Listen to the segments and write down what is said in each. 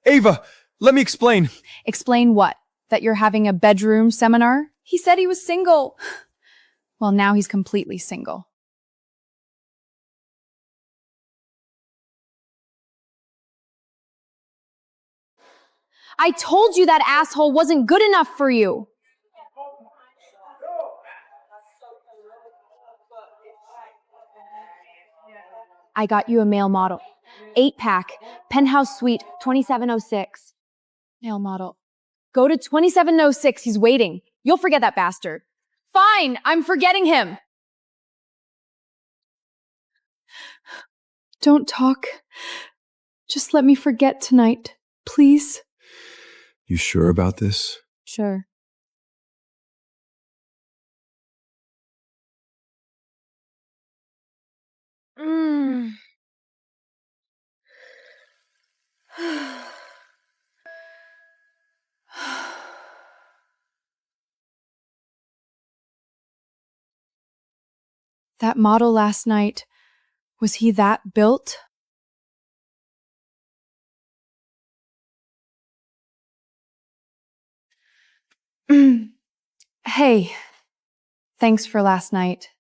Ava, let me explain. Explain what? That you're having a bedroom seminar? He said he was single. Well, now he's completely single. I told you that asshole wasn't good enough for you. I got you a male model. 8-pack, penthouse suite, 2706. Male model. Go to 2706, he's waiting. You'll forget that bastard. Fine, I'm forgetting him. Don't talk. Just let me forget tonight, please. You sure about this? Sure. That model last night, was he that built? Hey, thanks for last night.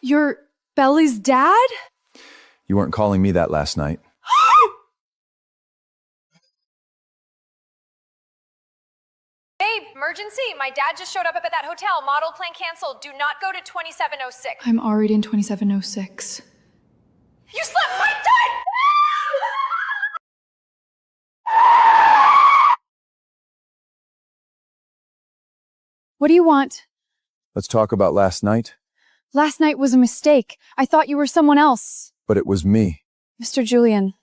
You're Belly's dad? You weren't calling me that last night. Babe, emergency. My dad just showed up at that hotel. Model plan canceled. Do not go to 2706. I'm already in 2706. You slept my dad! What do you want? Let's talk about last night. Last night was a mistake. I thought you were someone else. But it was me. Mr. Julian,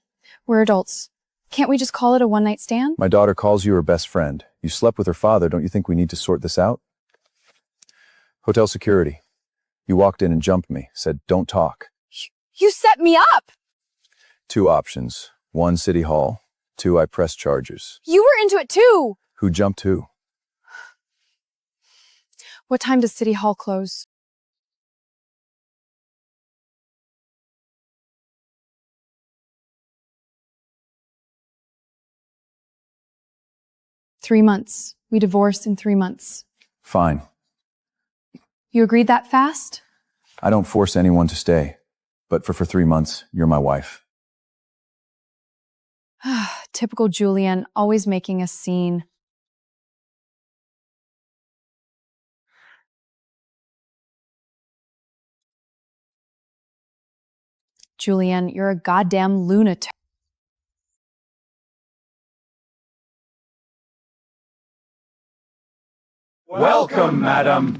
we're adults. Can't we just call it a one-night stand? My daughter calls you her best friend. You slept with her father. Don't you think we need to sort this out? Hotel security. You walked in and jumped me. Said, don't talk. You set me up! 2 options. 1, City Hall. 2, I press charges. You were into it too! Who jumped who? What time does City Hall close? Three months. We divorce in 3 months. Fine. You agreed that fast? I don't force anyone to stay. But for 3 months, you're my wife. Typical Julian, always making a scene. Julian, you're a goddamn lunatic. Welcome, madam.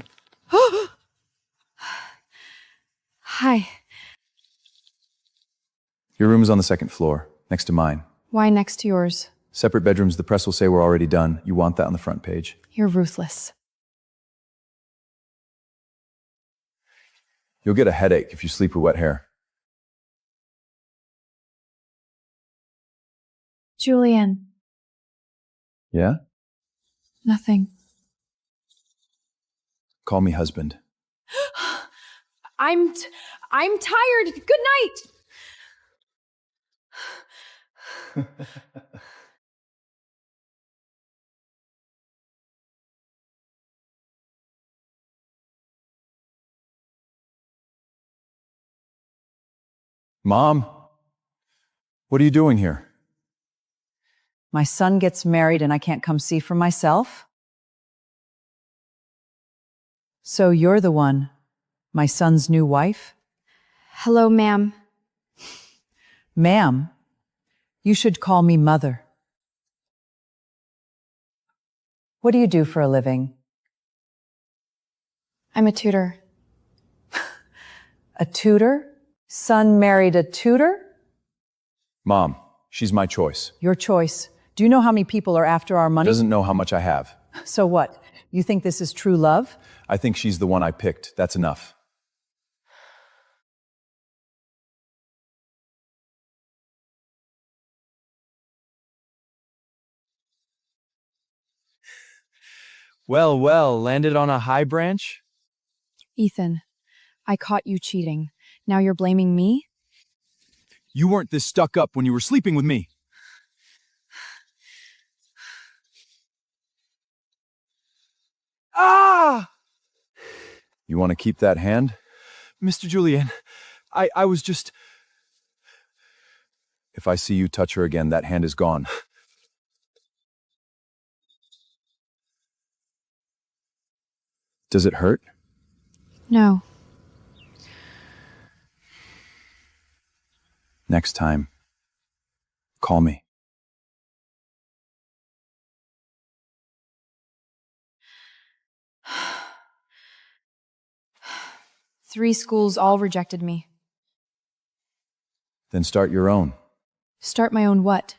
Hi. Your room is on the 2nd floor, next to mine. Why next to yours? Separate bedrooms, the press will say we're already done. You want that on the front page. You're ruthless. You'll get a headache if you sleep with wet hair. Julian. Yeah? Nothing. Call me husband. I'm tired. Good night. Mom, what are you doing here? My son gets married and I can't come see for myself? So you're the one, my son's new wife? Hello, ma'am. Ma'am, you should call me mother. What do you do for a living? I'm a tutor. A tutor? Son married a tutor? Mom, she's my choice. Your choice. Do you know how many people are after our money? Doesn't know how much I have. So what? You think this is true love? I think she's the one I picked. That's enough. Well, landed on a high branch? Ethan, I caught you cheating. Now you're blaming me? You weren't this stuck up when you were sleeping with me. Ah! You want to keep that hand? Mr. Julian, I was just... If I see you touch her again, that hand is gone. Does it hurt? No. Next time, call me. Three schools all rejected me. Then start your own. Start my own what?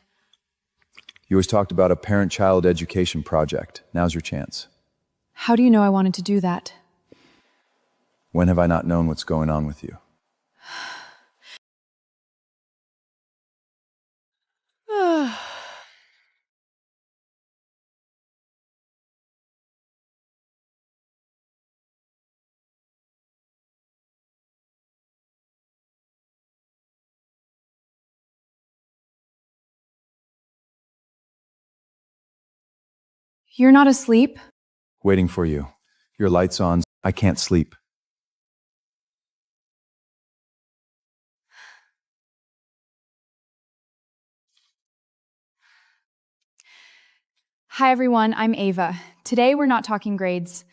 You always talked about a parent-child education project. Now's your chance. How do you know I wanted to do that? When have I not known what's going on with you? You're not asleep? Waiting for you. Your light's on. I can't sleep. Hi everyone, I'm Ava. Today we're not talking grades.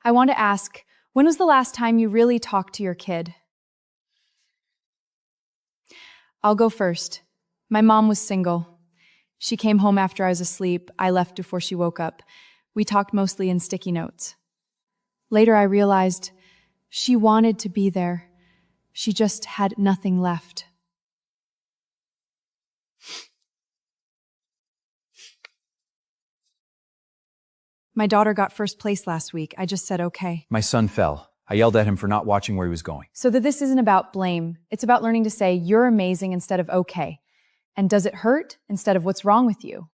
I want to ask, when was the last time you really talked to your kid? I'll go first. My mom was single. She came home after I was asleep. I left before she woke up. We talked mostly in sticky notes. Later I realized she wanted to be there. She just had nothing left. My daughter got first place last week. I just said okay. My son fell. I yelled at him for not watching where he was going. So that this isn't about blame. It's about learning to say you're amazing instead of okay. And does it hurt instead of what's wrong with you?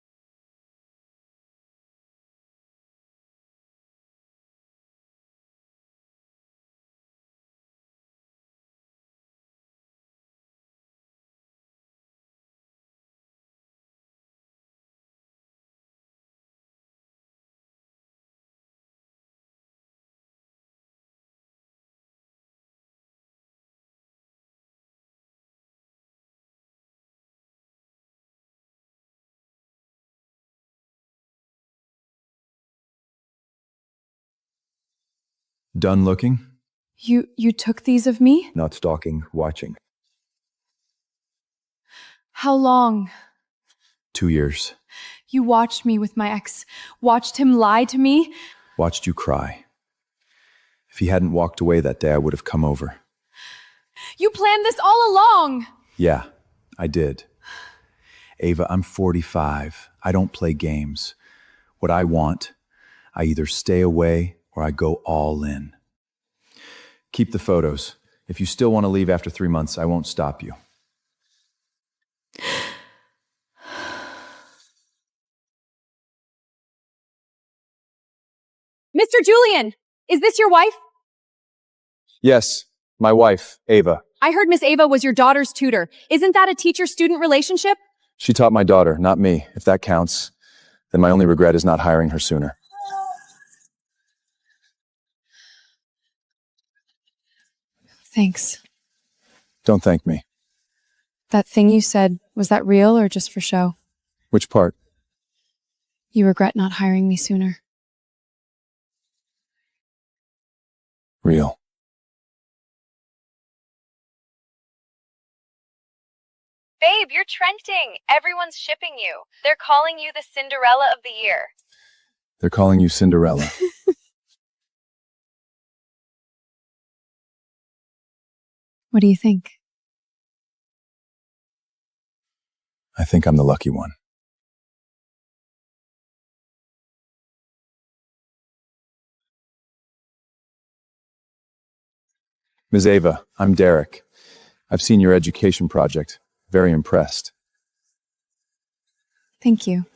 Done looking? You took these of me? Not stalking, watching. How long? 2 years. You watched me with my ex, watched him lie to me. Watched you cry. If he hadn't walked away that day, I would have come over. You planned this all along. Yeah, I did. Ava, I'm 45. I don't play games. What I want, I either stay away or I go all in. Keep the photos. If you still want to leave after 3 months, I won't stop you. Mr. Julian, is this your wife? Yes, my wife, Ava. I heard Miss Ava was your daughter's tutor. Isn't that a teacher-student relationship? She taught my daughter, not me. If that counts, then my only regret is not hiring her sooner. Thanks. Don't thank me. That thing you said, was that real or just for show? Which part? You regret not hiring me sooner. Real. Babe, you're trending. Everyone's shipping you. They're calling you the Cinderella of the year. They're calling you Cinderella. What do you think? I think I'm the lucky one. Ms. Ava, I'm Derek. I've seen your education project. Very impressed. Thank you.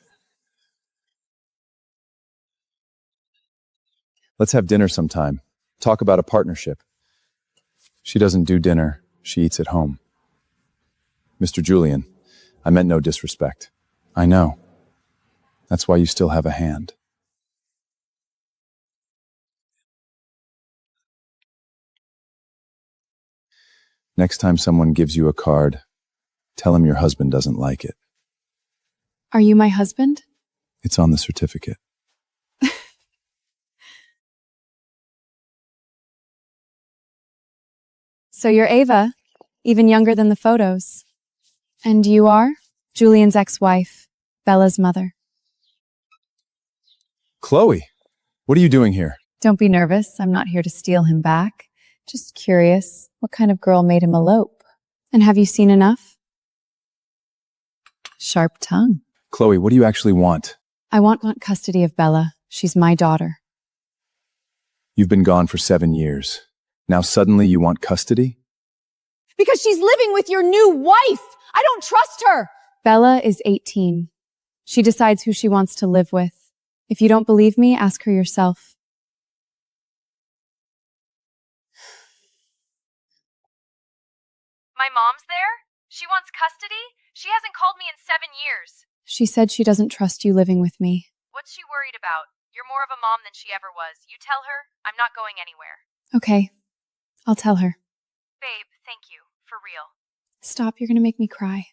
Let's have dinner sometime. Talk about a partnership. She doesn't do dinner. She eats at home. Mr. Julian, I meant no disrespect. I know. That's why you still have a hand. Next time someone gives you a card, tell him your husband doesn't like it. Are you my husband? It's on the certificate. So you're Ava, even younger than the photos. And you are? Julian's ex-wife, Bella's mother. Chloe, what are you doing here? Don't be nervous. I'm not here to steal him back. Just curious, what kind of girl made him elope? And have you seen enough? Sharp tongue. Chloe, what do you actually want? I want custody of Bella. She's my daughter. You've been gone for 7 years. Now suddenly you want custody? Because she's living with your new wife! I don't trust her! Bella is 18. She decides who she wants to live with. If you don't believe me, ask her yourself. My mom's there? She wants custody? She hasn't called me in 7 years. She said she doesn't trust you living with me. What's she worried about? You're more of a mom than she ever was. You tell her, I'm not going anywhere. Okay, I'll tell her. Babe, thank you. For real. Stop, you're gonna make me cry.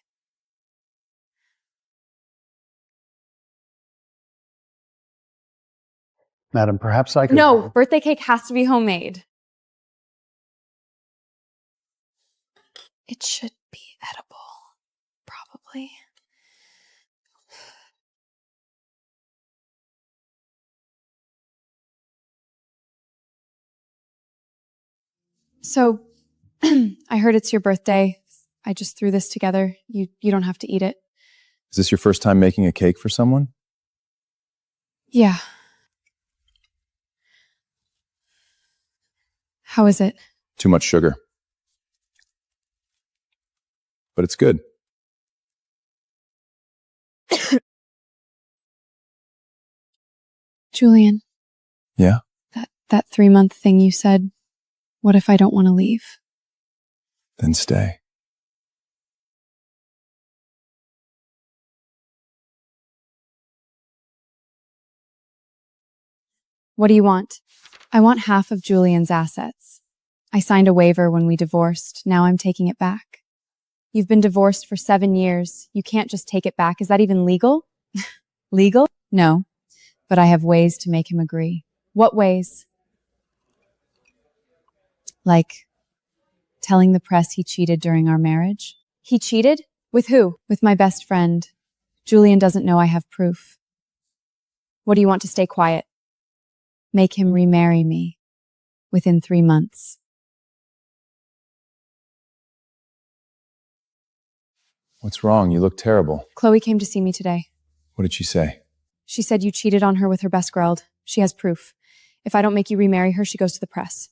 Madam, perhaps I could... No, birthday cake has to be homemade. It should be edible, probably. So, I heard it's your birthday. I just threw this together. You don't have to eat it. Is this your first time making a cake for someone? Yeah. How is it? Too much sugar. But it's good. Julian. Yeah? That 3-month thing you said, what if I don't want to leave? Then stay. What do you want? I want half of Julian's assets. I signed a waiver when we divorced. Now I'm taking it back. You've been divorced for 7 years. You can't just take it back. Is that even legal? Legal? No. But I have ways to make him agree. What ways? Like telling the press he cheated during our marriage. He cheated? With who? With my best friend. Julian doesn't know I have proof. What do you want to stay quiet? Make him remarry me within 3 months. What's wrong? You look terrible. Chloe came to see me today. What did she say? She said you cheated on her with her best girl. She has proof. If I don't make you remarry her, she goes to the press.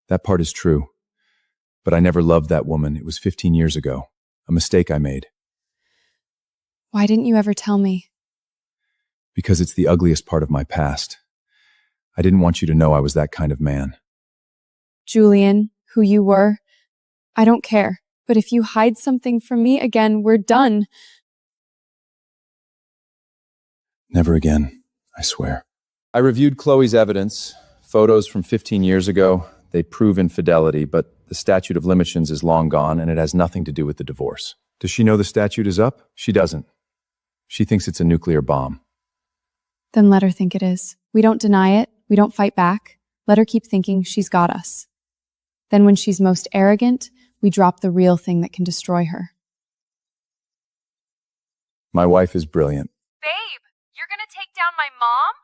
That part is true. But I never loved that woman. It was 15 years ago. A mistake I made. Why didn't you ever tell me? Because it's the ugliest part of my past. I didn't want you to know I was that kind of man. Julian, who you were, I don't care. But if you hide something from me again, we're done. Never again, I swear. I reviewed Chloe's evidence, photos from 15 years ago. They prove infidelity, but the statute of limitations is long gone and it has nothing to do with the divorce. Does she know the statute is up? She doesn't. She thinks it's a nuclear bomb. Then let her think it is. We don't deny it. We don't fight back. Let her keep thinking she's got us. Then when she's most arrogant, we drop the real thing that can destroy her. My wife is brilliant. Babe, you're gonna take down my mom?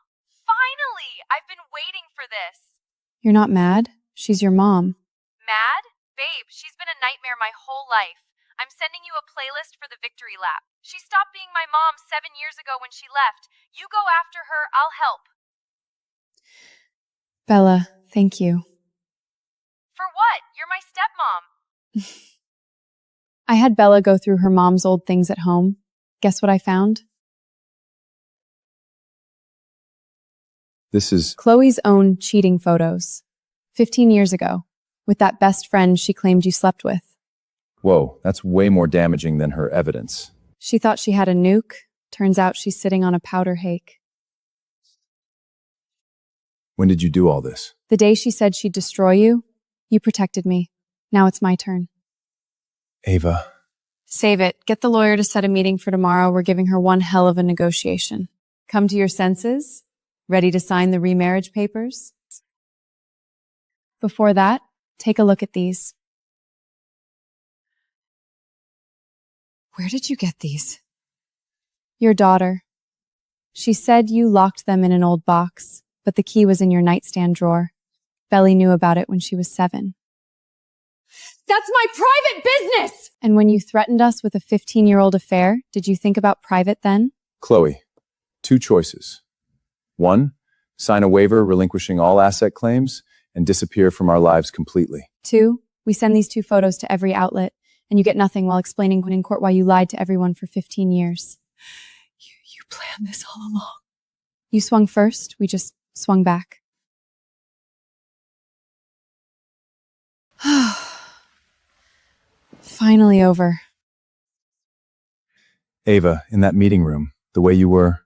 Finally! I've been waiting for this. You're not mad? She's your mom. Mad? Babe, she's been a nightmare my whole life. I'm sending you a playlist for the victory lap. She stopped being my mom 7 years ago when she left. You go after her, I'll help. Bella, thank you. For what? You're my stepmom. I had Bella go through her mom's old things at home. Guess what I found? This is... Chloe's own cheating photos. 15 years ago, with that best friend she claimed you slept with. Whoa, that's way more damaging than her evidence. She thought she had a nuke. Turns out she's sitting on a powder hake. When did you do all this? The day she said she'd destroy you, you protected me. Now it's my turn. Ava, Save it. Get the lawyer to set a meeting for tomorrow. We're giving her one hell of a negotiation. Come to your senses? Ready to sign the remarriage papers? Before that, take a look at these. Where did you get these? Your daughter. She said you locked them in an old box, but the key was in your nightstand drawer. Belly knew about it when she was 7. That's my private business! And when you threatened us with a 15-year-old affair, did you think about private then? Chloe, 2 choices. 1, sign a waiver relinquishing all asset claims and disappear from our lives completely. 2, we send these 2 photos to every outlet, and you get nothing while explaining in court why you lied to everyone for 15 years. You planned this all along. You swung first, we just swung back. Finally over. Ava, in that meeting room, the way you were,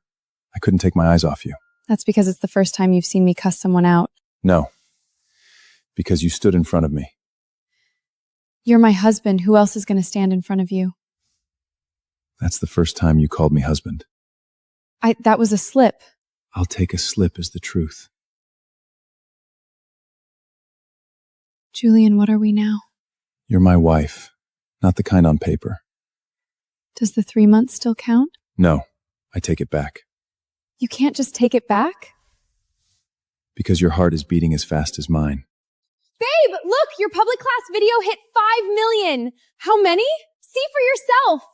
I couldn't take my eyes off you. That's because it's the first time you've seen me cuss someone out. No, because you stood in front of me. You're my husband. Who else is going to stand in front of you? That's the first time you called me husband. That was a slip. I'll take a slip as the truth. Julian, what are we now? You're my wife, not the kind on paper. Does the 3 months still count? No, I take it back. You can't just take it back? Because your heart is beating as fast as mine. Babe, look, your public class video hit 5 million. How many? See for yourself.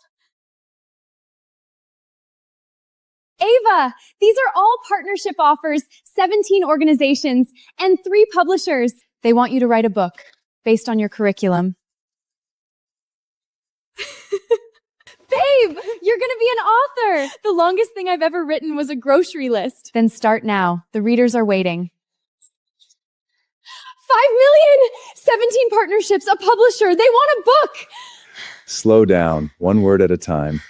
Ava, these are all partnership offers, 17 organizations, and 3 publishers. They want you to write a book based on your curriculum. Babe, you're going to be an author. The longest thing I've ever written was a grocery list. Then start now. The readers are waiting. 5 million! 17 partnerships, a publisher. They want a book. Slow down, 1 word at a time.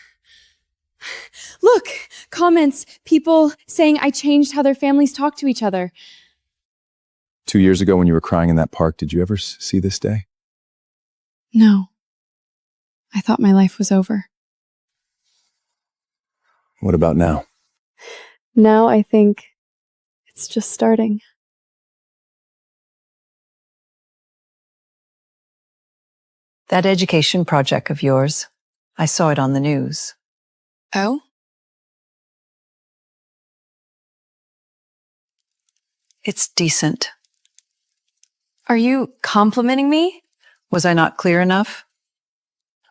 Look, comments, people saying I changed how their families talk to each other. 2 years ago when you were crying in that park, did you ever see this day? No. I thought my life was over. What about now? Now I think it's just starting. That education project of yours, I saw it on the news. Oh? It's decent. Are you complimenting me? Was I not clear enough?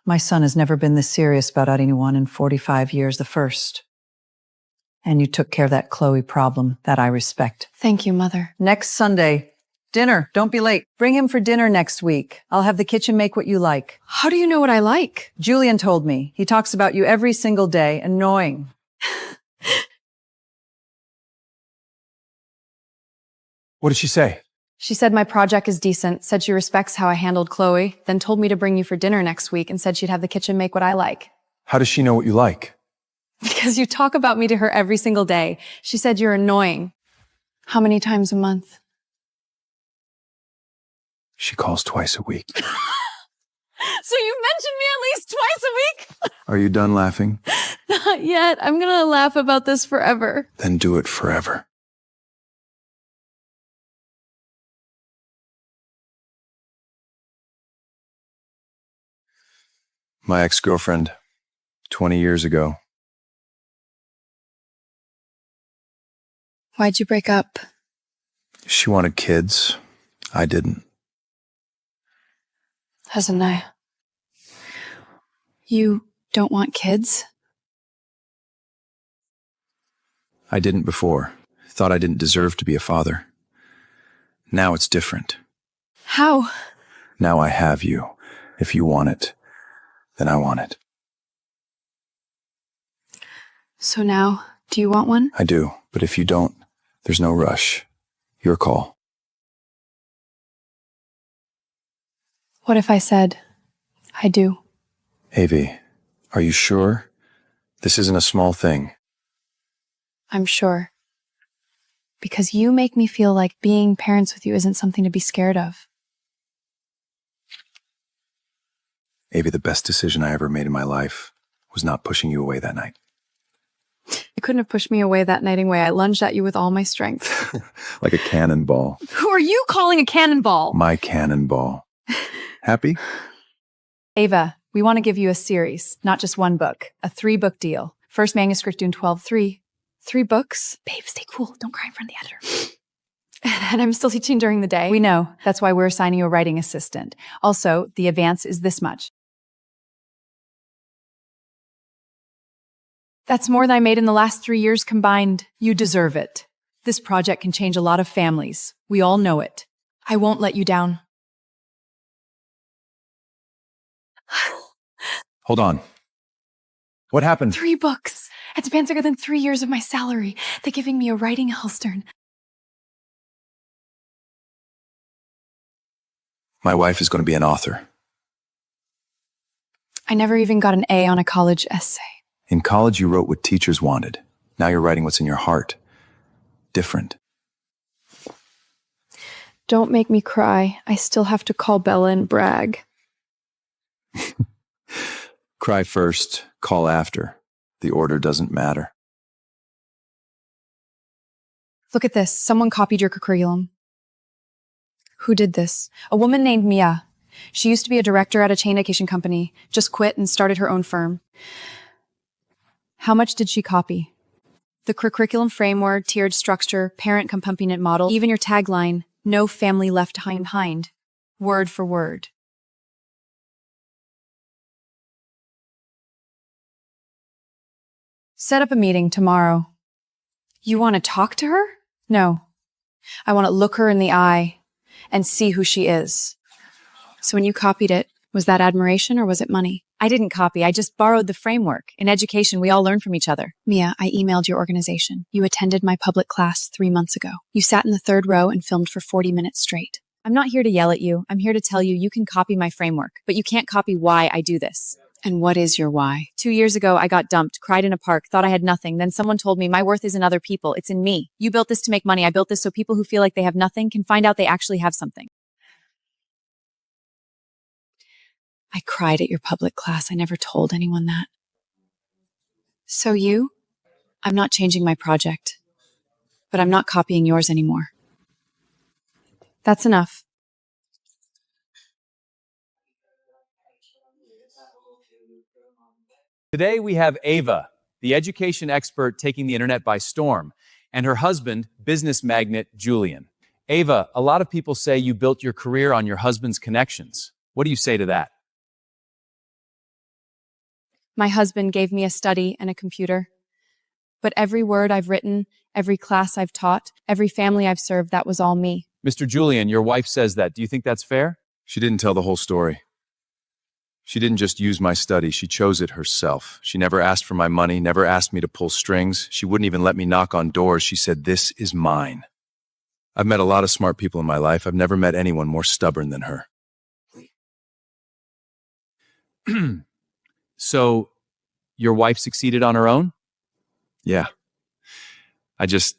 My son has never been this serious about anyone in 45 years, the first. And you took care of that Chloe problem. That I respect. Thank you, Mother. Next Sunday, dinner. Don't be late. Bring him for dinner next week. I'll have the kitchen make what you like. How do you know what I like? Julian told me. He talks about you every single day. Annoying. What did she say? She said my project is decent, said she respects how I handled Chloe, then told me to bring you for dinner next week and said she'd have the kitchen make what I like. How does she know what you like? Because you talk about me to her every single day. She said you're annoying. How many times a month? She calls twice a week. So you mentioned me at least twice a week? Are you done laughing? Not yet. I'm gonna laugh about this forever. Then do it forever. My ex-girlfriend, 20 years ago. Why'd you break up? She wanted kids. I didn't. Hasn't I? You don't want kids? I didn't before. Thought I didn't deserve to be a father. Now it's different. How? Now I have you. If you want it, then I want it. So now, do you want one? I do, but if you don't, there's no rush. Your call. What if I said, I do? Avi, are you sure? This isn't a small thing. I'm sure. Because you make me feel like being parents with you isn't something to be scared of. Avi, the best decision I ever made in my life was not pushing you away that night. You couldn't have pushed me away that night anyway. I lunged at you with all my strength. Like a cannonball. Who are you calling a cannonball? My cannonball. Happy? Ava, we want to give you a series, not just one book, a 3-book deal. First manuscript due in 12/3. 3 books? Babe, stay cool. Don't cry in front of the editor. And I'm still teaching during the day. We know. That's why we're assigning you a writing assistant. Also, the advance is this much. That's more than I made in the last 3 years combined. You deserve it. This project can change a lot of families. We all know it. I won't let you down. Hold on. What happened? 3 books. It's been bigger than 3 years of my salary. They're giving me a writing Hellstern. My wife is going to be an author. I never even got an A on a college essay. In college, you wrote what teachers wanted. Now you're writing what's in your heart. Different. Don't make me cry. I still have to call Bella and brag. Cry first, call after. The order doesn't matter. Look at this. Someone copied your curriculum. Who did this? A woman named Mia. She used to be a director at a chain education company, just quit and started her own firm. How much did she copy? The curriculum framework, tiered structure, parent accompaniment model, even your tagline, no family left behind, word for word. Set up a meeting tomorrow. You want to talk to her? No. I want to look her in the eye and see who she is. So when you copied it, was that admiration or was it money? I didn't copy. I just borrowed the framework. In education, we all learn from each other. Mia, I emailed your organization. You attended my public class 3 months ago. You sat in the 3rd row and filmed for 40 minutes straight. I'm not here to yell at you. I'm here to tell you you can copy my framework, but you can't copy why I do this. And what is your why? 2 years ago, I got dumped, cried in a park, thought I had nothing. Then someone told me my worth is in other people. It's in me. You built this to make money. I built this so people who feel like they have nothing can find out they actually have something. I cried at your public class. I never told anyone that. So you? I'm not changing my project, but I'm not copying yours anymore. That's enough. Today we have Ava, the education expert taking the internet by storm, and her husband, business magnate Julian. Ava, a lot of people say you built your career on your husband's connections. What do you say to that? My husband gave me a study and a computer. But every word I've written, every class I've taught, every family I've served, that was all me. Mr. Julian, your wife says that. Do you think that's fair? She didn't tell the whole story. She didn't just use my study, she chose it herself. She never asked for my money, never asked me to pull strings. She wouldn't even let me knock on doors. She said, "This is mine." I've met a lot of smart people in my life. I've never met anyone more stubborn than her. So, your wife succeeded on her own? Yeah. I just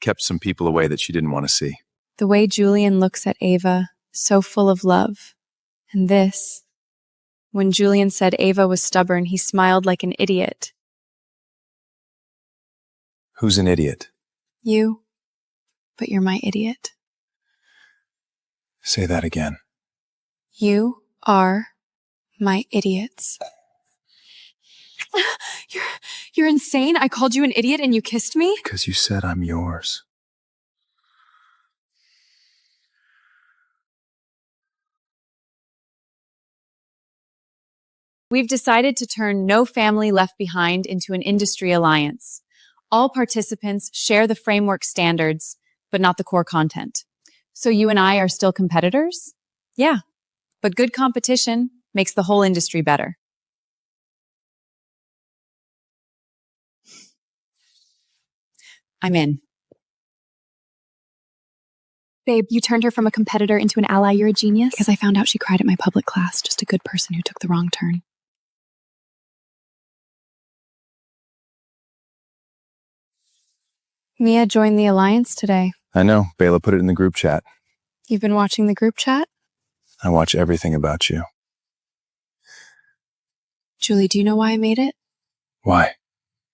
kept some people away that she didn't want to see. The way Julian looks at Ava, so full of love. And this, when Julian said Ava was stubborn, he smiled like an idiot. Who's an idiot? You, but you're my idiot. Say that again. You are my idiots. You're insane. I called you an idiot and you kissed me? Because you said I'm yours. We've decided to turn No Family Left Behind into an industry alliance. All participants share the framework standards, but not the core content. So you and I are still competitors? Yeah, but good competition makes the whole industry better. I'm in. Babe, you turned her from a competitor into an ally. You're a genius. Because I found out she cried at my public class. Just a good person who took the wrong turn. Mia joined the alliance today. I know. Bela put it in the group chat. You've been watching the group chat? I watch everything about you. Julie, do you know why I made it? Why?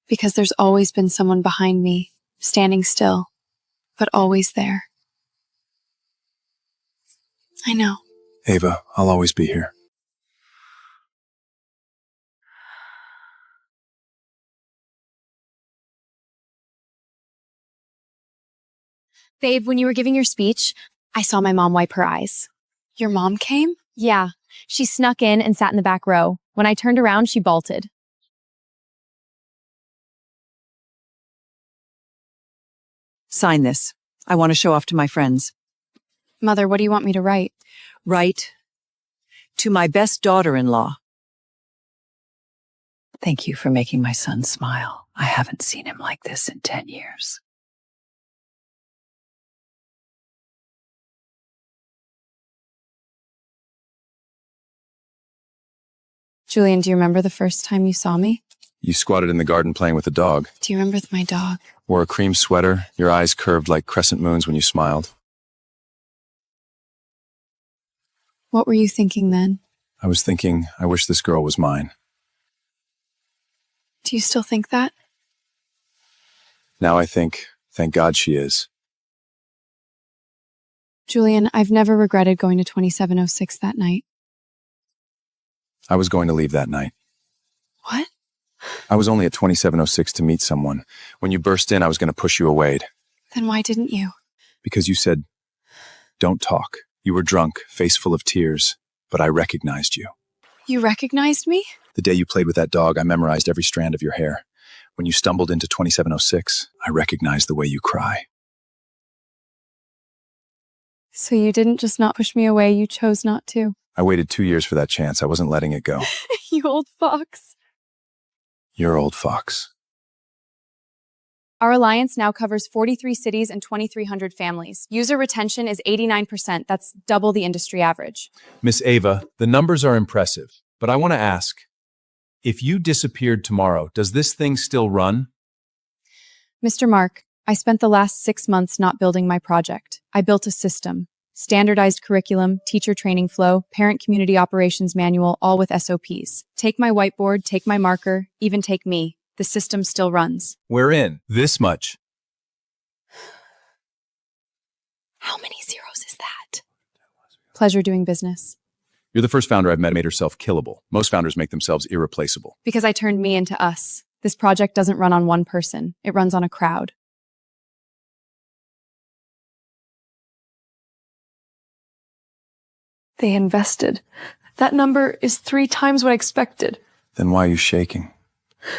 Because there's always been someone behind me, standing still, but always there. I know. Ava, I'll always be here. Babe, when you were giving your speech, I saw my mom wipe her eyes. Your mom came? Yeah, she snuck in and sat in the back row. When I turned around, she bolted. Sign this. I want to show off to my friends. Mother, what do you want me to write? Write, to my best daughter-in-law. Thank you for making my son smile. I haven't seen him like this in 10 years. Julian, do you remember the first time you saw me? You squatted in the garden playing with a dog. Do you remember my dog? Wore a cream sweater, your eyes curved like crescent moons when you smiled. What were you thinking then? I was thinking, I wish this girl was mine. Do you still think that? Now I think, thank God she is. Julian, I've never regretted going to 2706 that night. I was going to leave that night. What? I was only at 2706 to meet someone. When you burst in, I was going to push you away. Then why didn't you? Because you said, don't talk. You were drunk, face full of tears, but I recognized you. You recognized me? The day you played with that dog, I memorized every strand of your hair. When you stumbled into 2706, I recognized the way you cry. So you didn't just not push me away, you chose not to. I waited 2 years for that chance. I wasn't letting it go. You old fox. You're old fox. Our alliance now covers 43 cities and 2,300 families. User retention is 89%. That's double the industry average. Miss Ava, the numbers are impressive, but I want to ask, if you disappeared tomorrow, does this thing still run? Mr. Mark, I spent the last 6 months not building my project. I built a system. Standardized curriculum, teacher training flow, parent community operations manual, all with SOPs. Take my whiteboard, take my marker, even take me. The system still runs. We're in. This much. How many zeros is that? Pleasure doing business. You're the first founder I've met who made herself killable. Most founders make themselves irreplaceable. Because I turned me into us. This project doesn't run on one person. It runs on a crowd. They invested. That number is 3 times what I expected. Then why are you shaking?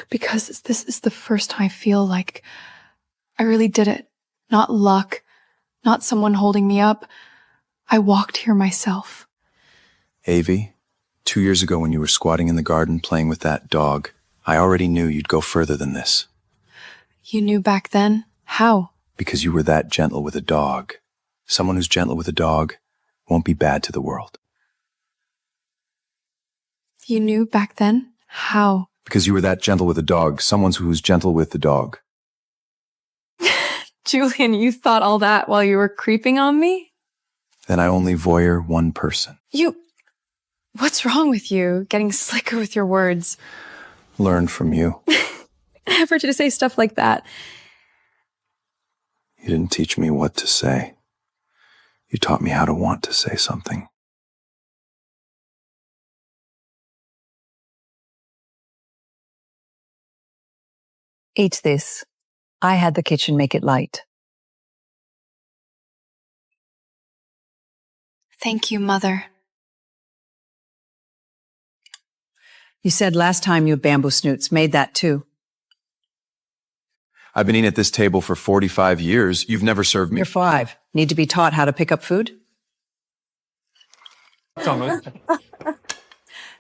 Because this is the first time I feel like I really did it. Not luck, not someone holding me up. I walked here myself. Avi, 2 years ago when you were squatting in the garden playing with that dog, I already knew you'd go further than this. You knew back then? How? Because you were that gentle with a dog. Someone who's gentle with a dog won't be bad to the world. You knew back then? How? Because you were that gentle with a dog. Someone who's gentle with the dog. Julian, you thought all that while you were creeping on me? Then I only voyeur one person. What's wrong with you? Getting slicker with your words. Learned from you. I never to say stuff like that. You didn't teach me what to say. You taught me how to want to say something. Eat this. I had the kitchen make it light. Thank you, Mother. You said last time you bamboo snoots made that too. I've been eating at this table for 45 years. You've never served me. You're 5. Need to be taught how to pick up food?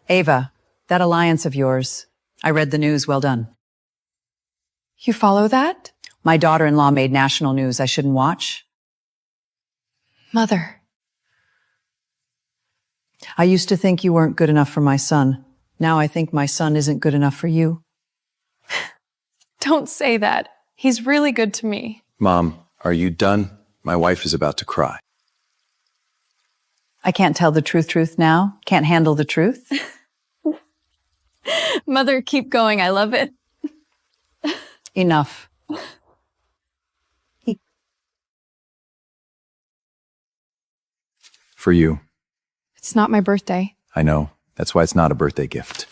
Ava, that alliance of yours. I read the news. Well done. You follow that? My daughter-in-law made national news. I shouldn't watch. Mother. I used to think you weren't good enough for my son. Now I think my son isn't good enough for you. Don't say that. He's really good to me. Mom, are you done? My wife is about to cry. I can't tell the truth now. Can't handle the truth. Mother, keep going. I love it. Enough. For you. It's not my birthday. I know. That's why it's not a birthday gift.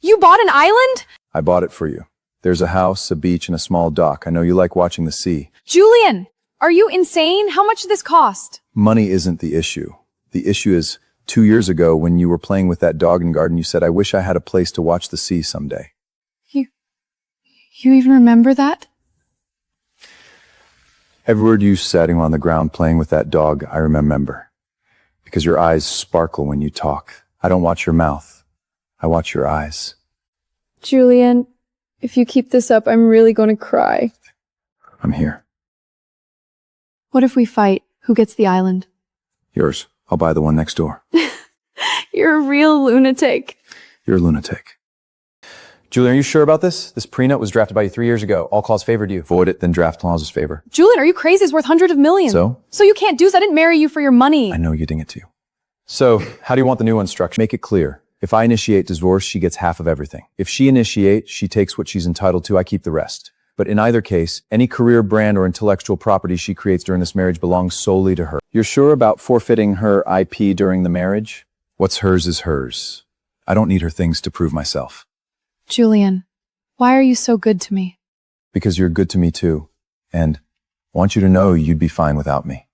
You bought an island? I bought it for you. There's a house, a beach, and a small dock. I know you like watching the sea. Julian, are you insane? How much did this cost? Money isn't the issue. The issue is 2 years ago when you were playing with that dog in garden, you said, I wish I had a place to watch the sea someday. You even remember that? Every word you said on the ground playing with that dog, I remember. Because your eyes sparkle when you talk. I don't watch your mouth. I watch your eyes. Julian, if you keep this up, I'm really going to cry. I'm here. What if we fight? Who gets the island? Yours. I'll buy the one next door. You're a real lunatic. You're a lunatic. Julian, are you sure about this? This prenup was drafted by you 3 years ago. All clause favored you. Void it, then draft clauses favor. Julian, are you crazy? It's worth hundreds of millions. So? So you can't do this. I didn't marry you for your money. I know you ding it too. So, how do you want the new one structured? Make it clear. If I initiate divorce, she gets half of everything. If she initiates, she takes what she's entitled to, I keep the rest. But in either case, any career, brand, or intellectual property she creates during this marriage belongs solely to her. You're sure about forfeiting her IP during the marriage? What's hers is hers. I don't need her things to prove myself. Julian, why are you so good to me? Because you're good to me too. And I want you to know you'd be fine without me.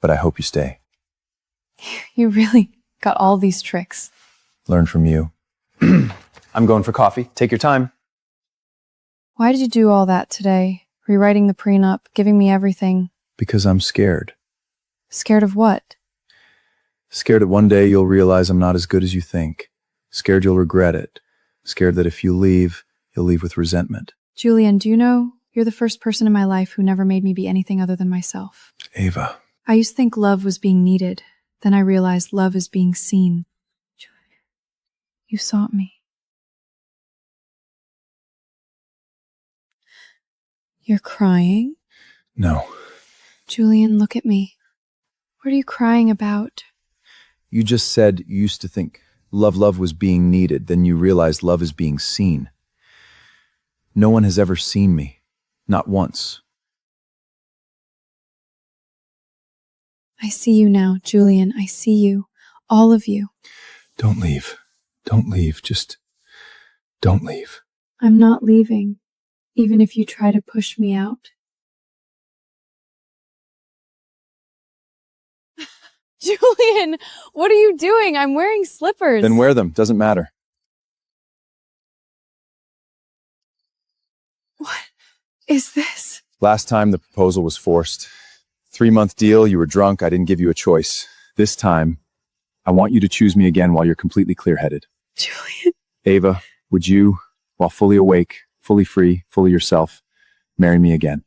But I hope you stay. You really got all these tricks. Learn from you. I'm going for coffee. Take your time. Why did you do all that today? Rewriting the prenup, giving me everything. Because I'm scared. Scared of what? Scared that one day you'll realize I'm not as good as you think. Scared you'll regret it. Scared that if you leave, you'll leave with resentment. Julian, do you know you're the first person in my life who never made me be anything other than myself? Ava. I used to think love was being needed. Then I realized love is being seen. Julian, you sought me. You're crying? No. Julian, look at me. What are you crying about? You just said you used to think love was being needed. Then you realized love is being seen. No one has ever seen me. Not once. I see you now, Julian. I see you. All of you. Don't leave. Don't leave. Just don't leave. I'm not leaving, even if you try to push me out. Julian, what are you doing? I'm wearing slippers. Then wear them. Doesn't matter. What is this? Last time the proposal was forced. 3-month deal, you were drunk, I didn't give you a choice. This time, I want you to choose me again while you're completely clear-headed. Julian. Ava, would you, while fully awake, fully free, fully yourself, marry me again?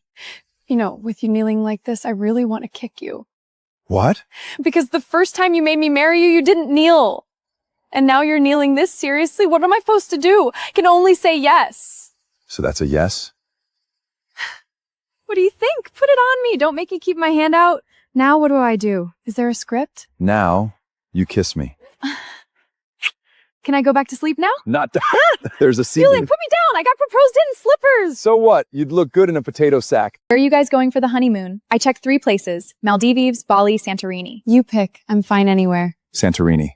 You know, with you kneeling like this, I really want to kick you. What? Because the first time you made me marry you, you didn't kneel. And now you're kneeling this seriously? What am I supposed to do? I can only say yes. So that's a yes? What do you think? Put it on me. Don't make me keep my hand out. Now what do I do? Is there a script? Now, you kiss me. Can I go back to sleep now? Not There's a scene. Julian, put me down. I got proposed in slippers. So what? You'd look good in a potato sack. Where are you guys going for the honeymoon? I checked 3 places: Maldives, Bali, Santorini. You pick. I'm fine anywhere. Santorini.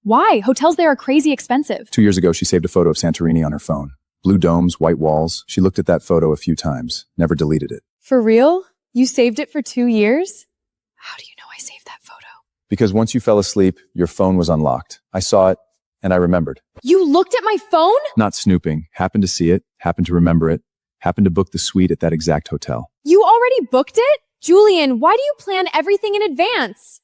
Why? Hotels there are crazy expensive. 2 years ago, she saved a photo of Santorini on her phone. Blue domes, white walls. She looked at that photo a few times, never deleted it. For real? You saved it for 2 years? How do you know I saved that photo? Because once you fell asleep, your phone was unlocked. I saw it, and I remembered. You looked at my phone? Not snooping. Happened to see it, happened to remember it, happened to book the suite at that exact hotel. You already booked it? Julian, why do you plan everything in advance?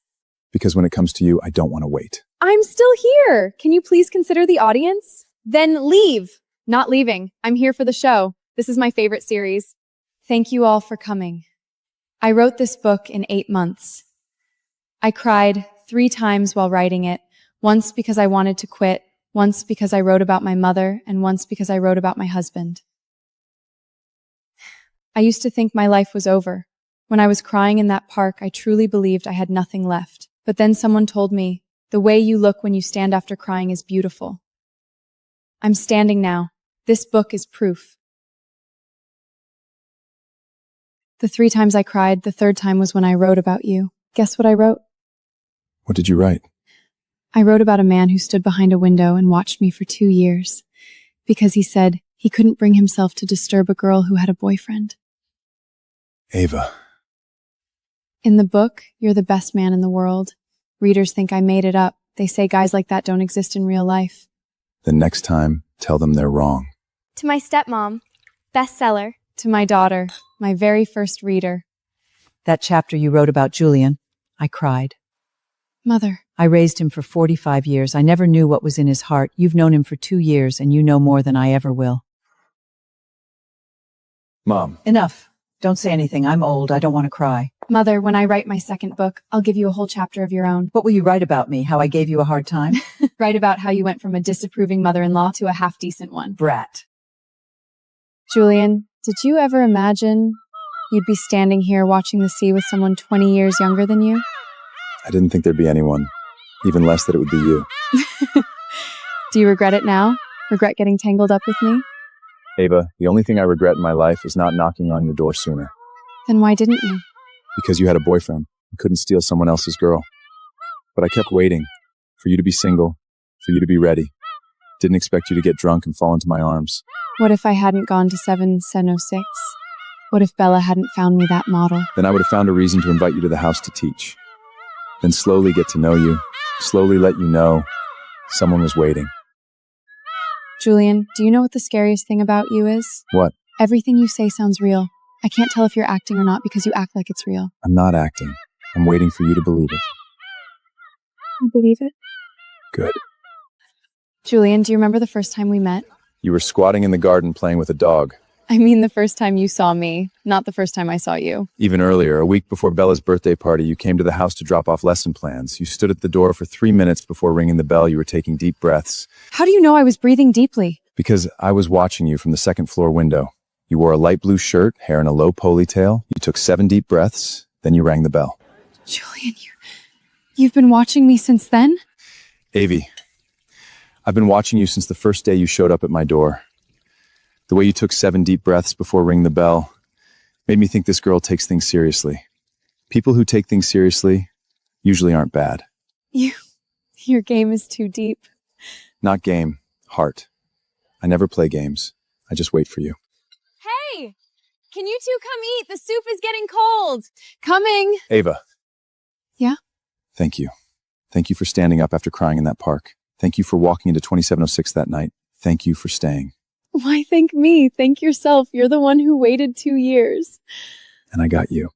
Because when it comes to you, I don't want to wait. I'm still here. Can you please consider the audience? Then leave. Not leaving. I'm here for the show. This is my favorite series. Thank you all for coming. I wrote this book in 8 months. I cried 3 times while writing it, once because I wanted to quit, once because I wrote about my mother, and once because I wrote about my husband. I used to think my life was over. When I was crying in that park, I truly believed I had nothing left. But then someone told me, the way you look when you stand after crying is beautiful. I'm standing now. This book is proof. The 3 times I cried, the 3rd time was when I wrote about you. Guess what I wrote? What did you write? I wrote about a man who stood behind a window and watched me for 2 years because he said he couldn't bring himself to disturb a girl who had a boyfriend. Ava. In the book, you're the best man in the world. Readers think I made it up. They say guys like that don't exist in real life. The next time, tell them they're wrong. To my stepmom, bestseller. To my daughter, my very first reader. That chapter you wrote about Julian, I cried. Mother. I raised him for 45 years. I never knew what was in his heart. You've known him for 2 years, and you know more than I ever will. Mom. Enough. Don't say anything. I'm old. I don't want to cry. Mother, when I write my 2nd book, I'll give you a whole chapter of your own. What will you write about me? How I gave you a hard time? Write about how you went from a disapproving mother-in-law to a half-decent one. Brat. Julian, did you ever imagine you'd be standing here watching the sea with someone 20 years younger than you? I didn't think there'd be anyone, even less that it would be you. Do you regret it now? Regret getting tangled up with me? Ava, the only thing I regret in my life is not knocking on your door sooner. Then why didn't you? Because you had a boyfriend and couldn't steal someone else's girl. But I kept waiting for you to be single, for you to be ready. Didn't expect you to get drunk and fall into my arms. What if I hadn't gone to 706? What if Bella hadn't found me that model? Then I would have found a reason to invite you to the house to teach. Then slowly get to know you, slowly let you know someone was waiting. Julian, do you know what the scariest thing about you is? What? Everything you say sounds real. I can't tell if you're acting or not because you act like it's real. I'm not acting. I'm waiting for you to believe it. I believe it. Good. Julian, do you remember the first time we met? You were squatting in the garden playing with a dog. I mean the first time you saw me, not the first time I saw you. Even earlier, a week before Bella's birthday party, you came to the house to drop off lesson plans. You stood at the door for 3 minutes before ringing the bell. You were taking deep breaths. How do you know I was breathing deeply? Because I was watching you from the 2nd floor window. You wore a light blue shirt, hair in a low ponytail. You took 7 deep breaths, then you rang the bell. Julian, you've been watching me since then? Avi, I've been watching you since the first day you showed up at my door. The way you took 7 deep breaths before ringing the bell made me think this girl takes things seriously. People who take things seriously usually aren't bad. Your game is too deep. Not game, heart. I never play games. I just wait for you. Hey! Can you two come eat? The soup is getting cold. Coming. Ava. Yeah? Thank you. Thank you for standing up after crying in that park. Thank you for walking into 2706 that night. Thank you for staying. Why thank me? Thank yourself. You're the one who waited 2 years. And I got you.